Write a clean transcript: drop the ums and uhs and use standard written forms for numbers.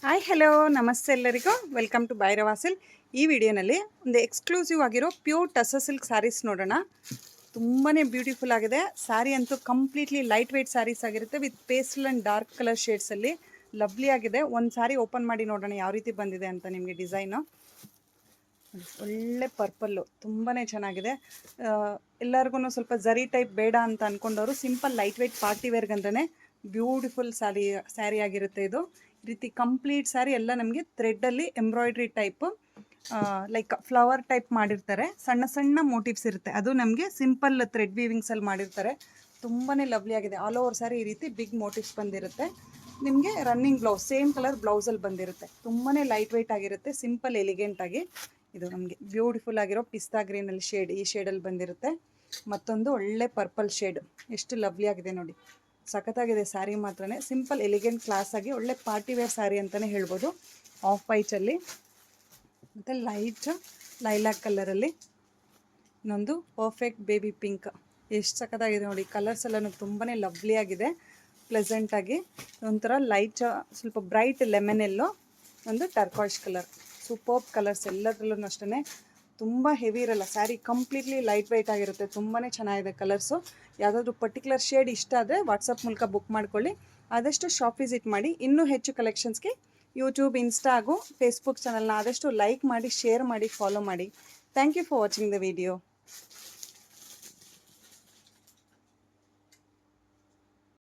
Hi hello ನಮಸ್ತೆ ಎಲ್ಲರಿಗೂ welcome to Bhairava silk. ಈ ವಿಡಿಯೋನಲ್ಲಿ ಒಂದು ಎಕ್ಸ್ಕ್ಲೂಸಿವ್ ಆಗಿರೋ ಪ್ಯೂರ್ ಟಸ್ಸರ್ ಸಿಲ್ಕ್ ಸ್ಯಾರೀಸ್ ನೋಡೋಣ. ತುಂಬಾ ಬ್ಯೂಟಿಫುಲ್ ಆಗಿದೆ ಸ್ಯಾರಿ ಅಂತೂ. ಕಂಪ್ಲೀಟ್ಲಿ ಲೈಟ್ ವೆಯ್ಟ್ ಸ್ಯಾರೀಸ್ ಆಗಿರುತ್ತೆ with pastel and dark colour ಶೇಡ್ಸಲ್ಲಿ. ಲವ್ಲಿ ಆಗಿದೆ. ಒಂದು ಸ್ಯಾರಿ ಓಪನ್ ಮಾಡಿ ನೋಡೋಣ ಯಾವ ರೀತಿ ಬಂದಿದೆ ಅಂತ ನಿಮಗೆ ಡಿಸೈನು. ಒಳ್ಳೆ ಪರ್ಪಲ್ಲು ತುಂಬಾ ಚೆನ್ನಾಗಿದೆ. ಎಲ್ಲರಿಗೂ ಸ್ವಲ್ಪ ಝರಿ ಟೈಪ್ ಬೇಡ ಅಂತ ಅಂದ್ಕೊಂಡವರು ಸಿಂಪಲ್ ಲೈಟ್ ವೆಯ್ಟ್ ಪಾರ್ಟಿ ವೇರ್ಗಂತಲೇ ಬ್ಯೂಟಿಫುಲ್ ಸ್ಯಾರಿ ಆಗಿರುತ್ತೆ ಇದು. ಈ ರೀತಿ ಕಂಪ್ಲೀಟ್ ಸ್ಯಾರಿ ಎಲ್ಲ ನಮಗೆ ಥ್ರೆಡ್ಡಲ್ಲಿ embroidery type like flower type ಮಾಡಿರ್ತಾರೆ. ಸಣ್ಣ ಸಣ್ಣ ಮೋಟಿವ್ಸ್ ಇರುತ್ತೆ, ಅದು ನಮಗೆ ಸಿಂಪಲ್ ಥ್ರೆಡ್ ವೀವಿಂಗ್ಸಲ್ಲಿ ಮಾಡಿರ್ತಾರೆ. ತುಂಬಾ ಲವ್ಲಿ ಆಗಿದೆ. ಆಲ್ ಓವರ್ ಸ್ಯಾರಿ ಈ ರೀತಿ ಬಿಗ್ ಮೋಟಿವ್ಸ್ ಬಂದಿರುತ್ತೆ. ನಿಮಗೆ ರನ್ನಿಂಗ್ ಬ್ಲೌಸ್ ಸೇಮ್ ಕಲರ್ ಬ್ಲೌಸಲ್ಲಿ ಬಂದಿರುತ್ತೆ. ತುಂಬಾ ಲೈಟ್ ವೆಯ್ಟ್ ಆಗಿರುತ್ತೆ, ಸಿಂಪಲ್ ಎಲಿಗೆಂಟಾಗಿ. ಇದು ನಮಗೆ ಬ್ಯೂಟಿಫುಲ್ ಆಗಿರೋ ಪಿಸ್ತಾ ಗ್ರೀನಲ್ಲಿ ಶೇಡ್, ಈ ಶೇಡಲ್ಲಿ ಬಂದಿರುತ್ತೆ. ಮತ್ತೊಂದು ಒಳ್ಳೆ ಪರ್ಪಲ್ ಶೇಡ್, ಎಷ್ಟು ಲವ್ಲಿ ಆಗಿದೆ ನೋಡಿ. ಸಖತ್ತಾಗಿದೆ ಸ್ಯಾರಿ ಮಾತ್ರನೇ. ಸಿಂಪಲ್ ಎಲಿಗೆಂಟ್ ಕ್ಲಾಸ್ ಆಗಿ ಒಳ್ಳೆ ಪಾರ್ಟಿ ವೇರ್ ಸ್ಯಾರಿ ಅಂತಲೇ ಹೇಳ್ಬೋದು. ಆಫ್ ವೈಟಲ್ಲಿ ಮತ್ತು ಲೈಟ್ ಲೈಲಾಕ್ ಕಲರಲ್ಲಿ ಇನ್ನೊಂದು ಪರ್ಫೆಕ್ಟ್ ಬೇಬಿ ಪಿಂಕ್. ಎಷ್ಟು ಸಖತ್ತಾಗಿದೆ ನೋಡಿ. ಕಲರ್ಸ್ ಎಲ್ಲನೂ ತುಂಬಾ ಲವ್ಲಿ ಆಗಿದೆ, ಪ್ಲೆಸೆಂಟಾಗಿ. ಒಂಥರ ಲೈಟ್ ಸ್ವಲ್ಪ ಬ್ರೈಟ್ ಲೆಮನ್ ಎಲ್ಲೋ, ಒಂದು ಟರ್ಕಾಯ್ಸ್ ಕಲರ್. ಸೂಪರ್ಬ್ ಕಲರ್ಸ್ ಎಲ್ಲದರಲ್ಲೂ ಅಷ್ಟೇ. ತುಂಬ ಹೆವಿ ಇರಲ್ಲ ಸ್ಯಾರಿ, ಕಂಪ್ಲೀಟ್ಲಿ ಲೈಟ್ ವೆಯ್ಟ್ ಆಗಿರುತ್ತೆ. ತುಂಬಾ ಚೆನ್ನಾಗಿದೆ ಕಲರ್ಸು. ಯಾವುದಾದ್ರೂ ಪರ್ಟಿಕ್ಯುಲರ್ ಶೇಡ್ ಇಷ್ಟ ಆದರೆ ವಾಟ್ಸಪ್ ಮೂಲಕ ಬುಕ್ ಮಾಡ್ಕೊಳ್ಳಿ. ಆದಷ್ಟು ಶಾಪ್ ವಿಸಿಟ್ ಮಾಡಿ. ಇನ್ನೂ ಹೆಚ್ಚು ಕಲೆಕ್ಷನ್ಸ್ಗೆ ಯೂಟ್ಯೂಬ್, ಇನ್ಸ್ಟಾ ಹಾಗೂ ಫೇಸ್ಬುಕ್ ಚಾನಲ್ನ ಆದಷ್ಟು ಲೈಕ್ ಮಾಡಿ, ಶೇರ್ ಮಾಡಿ, ಫಾಲೋ ಮಾಡಿ. Thank you for watching the video.